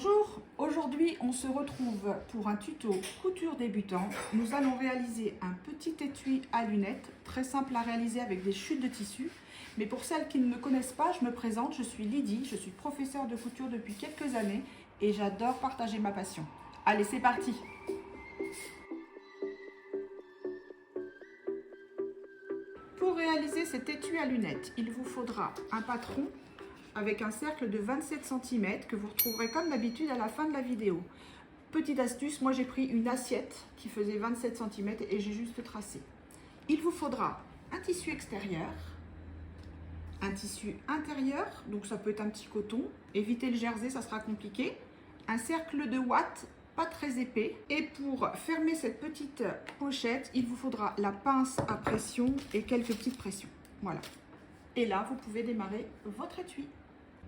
Bonjour, aujourd'hui on se retrouve pour un tuto couture débutant. Nous allons réaliser un petit étui à lunettes, très simple à réaliser avec des chutes de tissu. Mais pour celles qui ne me connaissent pas, je me présente, je suis Lydie, je suis professeure de couture depuis quelques années et j'adore partager ma passion. Allez, c'est parti! Pour réaliser cet étui à lunettes, il vous faudra un patron avec un cercle de 27 cm que vous retrouverez comme d'habitude à la fin de la vidéo. Petite astuce, moi j'ai pris une assiette qui faisait 27 cm et j'ai juste tracé. Il vous faudra un tissu extérieur, un tissu intérieur, donc ça peut être un petit coton, évitez le jersey, ça sera compliqué, un cercle de ouate, pas très épais, et pour fermer cette petite pochette, il vous faudra la pince à pression et quelques petites pressions. Voilà. Et là, vous pouvez démarrer votre étui.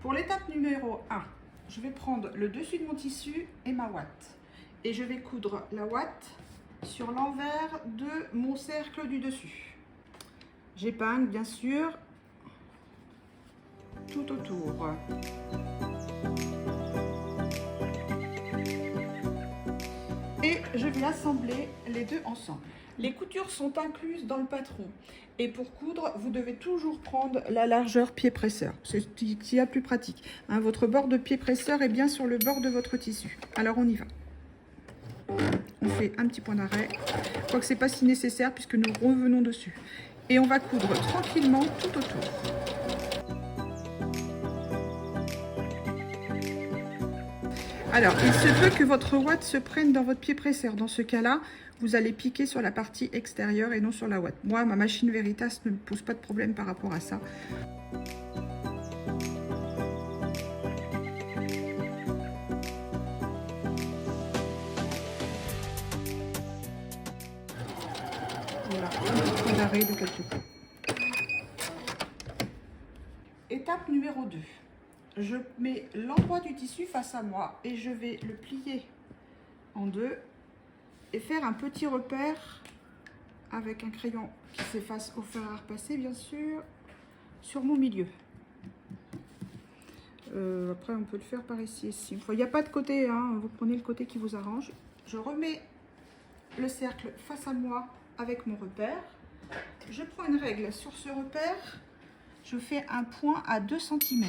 Pour l'étape numéro 1, je vais prendre le dessus de mon tissu et ma ouate. Et je vais coudre la ouate sur l'envers de mon cercle du dessus. J'épingle bien sûr tout autour. Et je vais assembler les deux ensemble. Les coutures sont incluses dans le patron. Et pour coudre, vous devez toujours prendre la largeur pied presseur. C'est ce qui est plus pratique. Hein, votre bord de pied presseur est bien sur le bord de votre tissu. Alors on y va. On fait un petit point d'arrêt. Quoique c'est pas si nécessaire puisque nous revenons dessus. Et on va coudre tranquillement tout autour. Alors, il se peut que votre ouate se prenne dans votre pied presseur. Dans ce cas-là, vous allez piquer sur la partie extérieure et non sur la ouate. Moi, ma machine Veritas ne me pose pas de problème par rapport à ça. Voilà, un petit point d'arrêt de quelques coups. Étape numéro 2. Je mets l'endroit du tissu face à moi et je vais le plier en deux et faire un petit repère avec un crayon qui s'efface au fer à repasser bien sûr sur mon milieu. Après on peut le faire par ici. Il n'y a pas de côté, hein, vous prenez le côté qui vous arrange. Je remets le cercle face à moi avec mon repère. Je prends une règle sur ce repère. Je fais un point à 2 cm.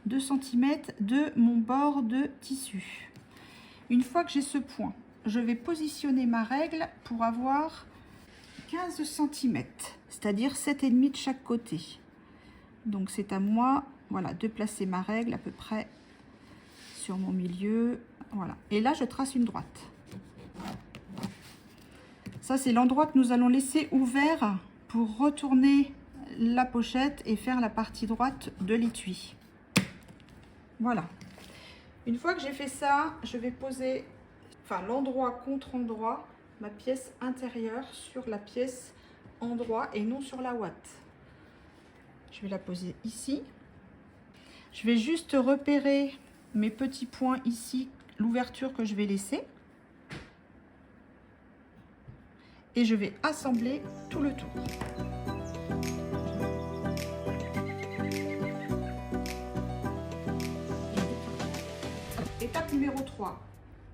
2 cm de mon bord de tissu. Une fois que j'ai ce point, je vais positionner ma règle pour avoir 15 cm, c'est-à-dire 7,5 de chaque côté. Donc c'est à moi, voilà, de placer ma règle à peu près sur mon milieu. Voilà. Et là, je trace une droite. Ça, c'est l'endroit que nous allons laisser ouvert pour retourner la pochette et faire la partie droite de l'étui. Voilà. Une fois que j'ai fait ça, je vais poser, enfin l'endroit contre endroit, ma pièce intérieure sur la pièce endroit et non sur la ouate. Je vais la poser ici. Je vais juste repérer mes petits points ici, l'ouverture que je vais laisser. Et je vais assembler tout le tour. Étape numéro 3.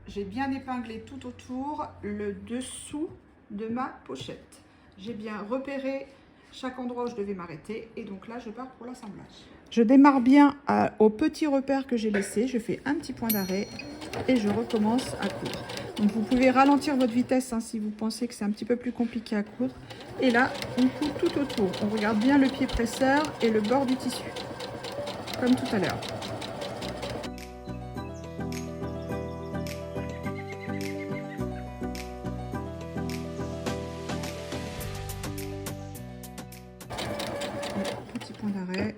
J'ai bien épinglé tout autour le dessous de ma pochette. J'ai bien repéré chaque endroit où je devais m'arrêter et donc là je pars pour l'assemblage. Je démarre bien au petit repère que j'ai laissé, je fais un petit point d'arrêt et je recommence à coudre. Donc vous pouvez ralentir votre vitesse hein, si vous pensez que c'est un petit peu plus compliqué à coudre. Et là on coud tout autour, on regarde bien le pied presseur et le bord du tissu, comme tout à l'heure. Petit point d'arrêt.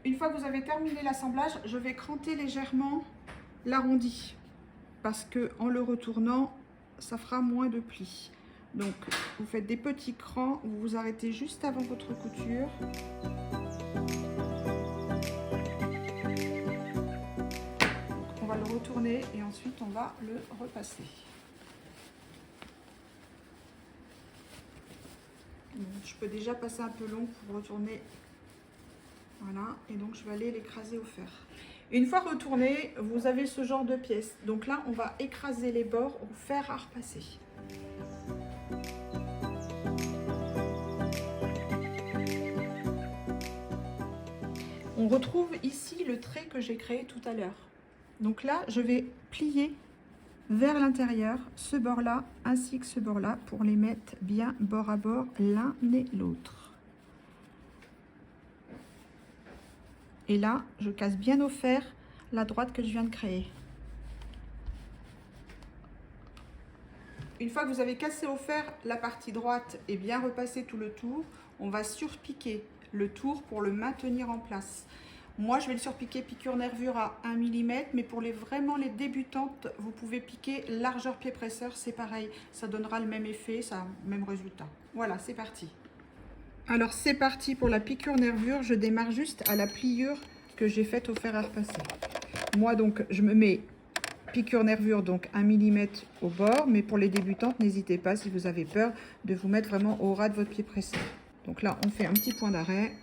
Une fois que vous avez terminé l'assemblage, je vais cranter légèrement l'arrondi parce que en le retournant, ça fera moins de plis. Donc, vous faites des petits crans, vous vous arrêtez juste avant votre couture. Donc, on va le retourner et ensuite on va le repasser. Je peux déjà passer un peu long pour retourner Voilà, et donc je vais aller l'écraser au fer. Une fois retourné, vous avez ce genre de pièce. Donc là, on va écraser les bords au fer à repasser. On retrouve ici le trait que j'ai créé tout à l'heure. Donc là, je vais plier vers l'intérieur ce bord-là ainsi que ce bord-là pour les mettre bien bord à bord l'un et l'autre. Et là, je casse bien au fer la droite que je viens de créer. Une fois que vous avez cassé au fer la partie droite et bien repassé tout le tour, on va surpiquer le tour pour le maintenir en place. Moi, je vais le surpiquer piqûre nervure à 1 mm, mais pour vraiment les débutantes, vous pouvez piquer largeur pied presseur, c'est pareil, ça donnera le même effet, ça même résultat. Voilà, c'est parti. Alors c'est parti pour la piqûre nervure, je démarre juste à la pliure que j'ai faite au fer à repasser. Moi donc, je me mets piqûre nervure, donc 1 mm au bord, mais pour les débutantes, n'hésitez pas si vous avez peur de vous mettre vraiment au ras de votre pied presseur. Donc là, on fait un petit point d'arrêt.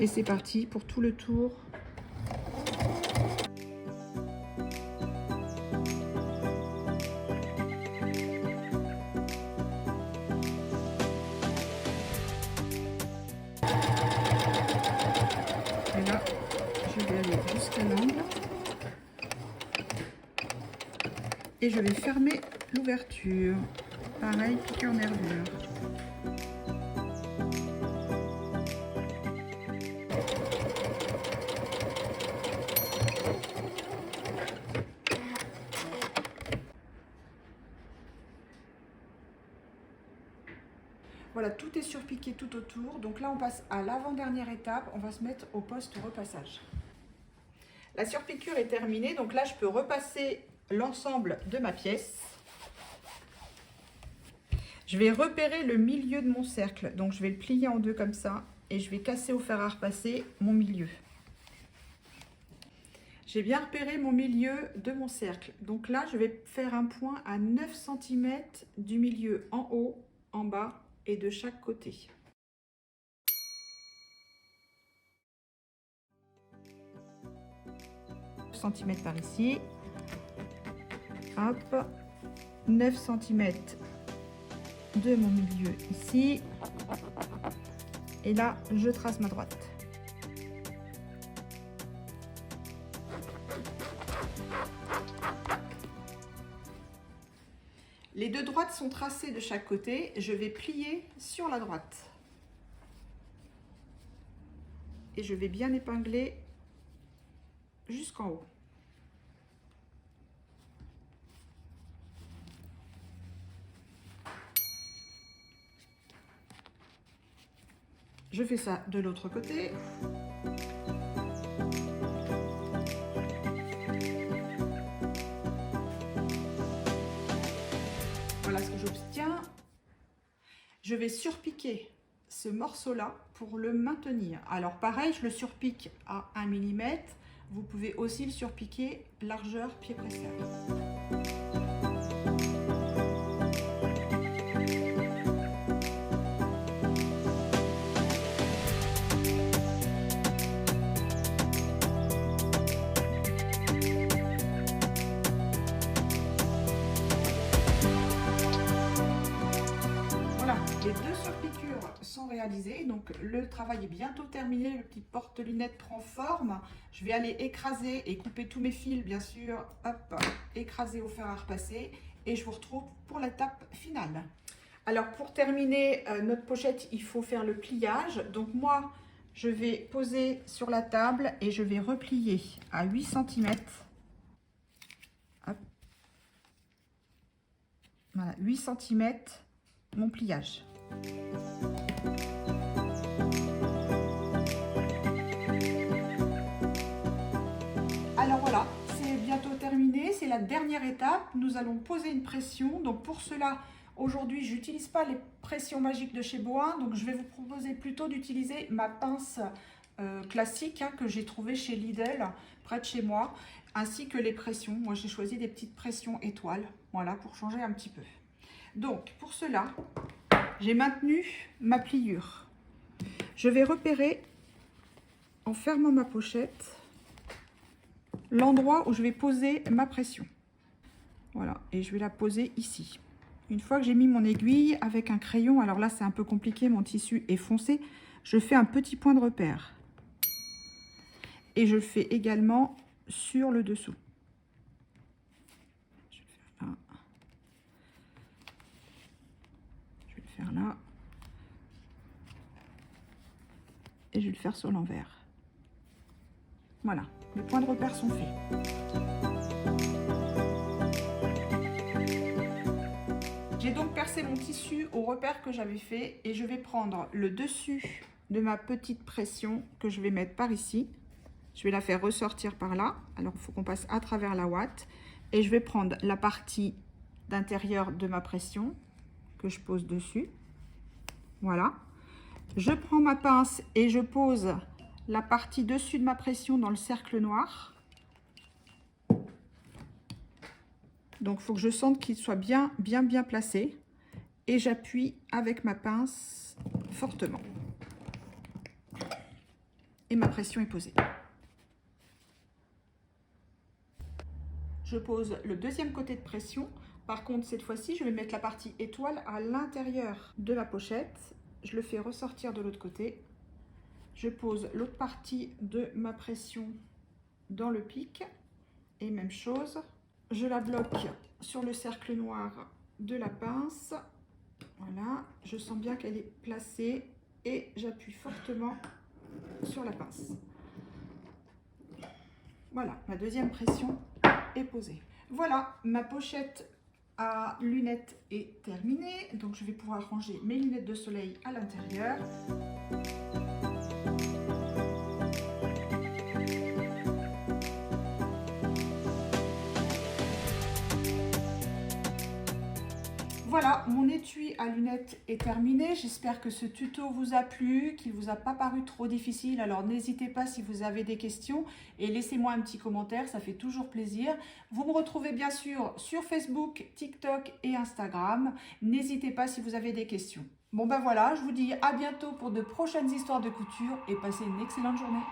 Et c'est parti pour tout le tour. Et là, je vais aller jusqu'à l'angle. Et je vais fermer l'ouverture. Pareil, piqûre nervure. Voilà, tout est surpiqué tout autour. Donc là, on passe à l'avant-dernière étape. On va se mettre au poste repassage. La surpiqûre est terminée. Donc là, je peux repasser l'ensemble de ma pièce. Je vais repérer le milieu de mon cercle. Donc je vais le plier en deux comme ça. Et je vais casser au fer à repasser mon milieu. J'ai bien repéré mon milieu de mon cercle. Donc là, je vais faire un point à 9 cm du milieu en haut, en bas et de chaque côté. Cm par ici. Hop. 9 cm de mon milieu ici. Et là, je trace ma droite. Les deux droites sont tracées de chaque côté. Je vais plier sur la droite. Et je vais bien épingler jusqu'en haut. Je fais ça de l'autre côté. Voilà ce que j'obtiens. Je vais surpiquer ce morceau-là pour le maintenir. Alors pareil, je le surpique à 1 mm. Vous pouvez aussi le surpiquer largeur pied presseur. Les deux surpiqûres sont réalisées, donc le travail est bientôt terminé, le petit porte-lunettes prend forme. Je vais aller écraser et couper tous mes fils, bien sûr, hop, écraser au fer à repasser et je vous retrouve pour l'étape finale. Alors pour terminer notre pochette, il faut faire le pliage. Donc moi, je vais poser sur la table et je vais replier à 8 cm. Hop. Voilà, 8 cm mon pliage. Alors voilà, c'est bientôt terminé, c'est la dernière étape. Nous allons poser une pression. Donc pour cela, aujourd'hui, je n'utilise pas les pressions magiques de chez Boin. Donc je vais vous proposer plutôt d'utiliser ma pince classique que j'ai trouvée chez Lidl, près de chez moi, ainsi que les pressions. Moi, j'ai choisi des petites pressions étoiles, voilà, pour changer un petit peu. Donc pour cela, j'ai maintenu ma pliure. Je vais repérer en fermant ma pochette l'endroit où je vais poser ma pression. Voilà, et je vais la poser ici. Une fois que j'ai mis mon aiguille avec un crayon, alors là c'est un peu compliqué, mon tissu est foncé, je fais un petit point de repère. Et je le fais également sur le dessous. Je vais le faire là. Je vais le faire là. Et je vais le faire sur l'envers. Voilà, les points de repère sont faits. J'ai donc percé mon tissu au repère que j'avais fait et je vais prendre le dessus de ma petite pression que je vais mettre par ici. Je vais la faire ressortir par là. Alors, il faut qu'on passe à travers la ouate. Et je vais prendre la partie d'intérieur de ma pression que je pose dessus. Voilà. Je prends ma pince et je pose la partie dessus de ma pression dans le cercle noir. Donc, il faut que je sente qu'il soit bien placé. Et j'appuie avec ma pince fortement. Et ma pression est posée. Je pose le deuxième côté de pression. Par contre, cette fois-ci, je vais mettre la partie étoile à l'intérieur de ma pochette. Je le fais ressortir de l'autre côté. Je pose l'autre partie de ma pression dans le pic. Et même chose, je la bloque sur le cercle noir de la pince. Voilà, je sens bien qu'elle est placée et j'appuie fortement sur la pince. Voilà, ma deuxième pression est posée. Voilà, ma pochette à lunettes est terminée. Donc, je vais pouvoir ranger mes lunettes de soleil à l'intérieur. Voilà, mon étui à lunettes est terminé. J'espère que ce tuto vous a plu, qu'il ne vous a pas paru trop difficile. Alors n'hésitez pas si vous avez des questions et laissez-moi un petit commentaire, ça fait toujours plaisir. Vous me retrouvez bien sûr sur Facebook, TikTok et Instagram. N'hésitez pas si vous avez des questions. Bon ben voilà, je vous dis à bientôt pour de prochaines histoires de couture et passez une excellente journée.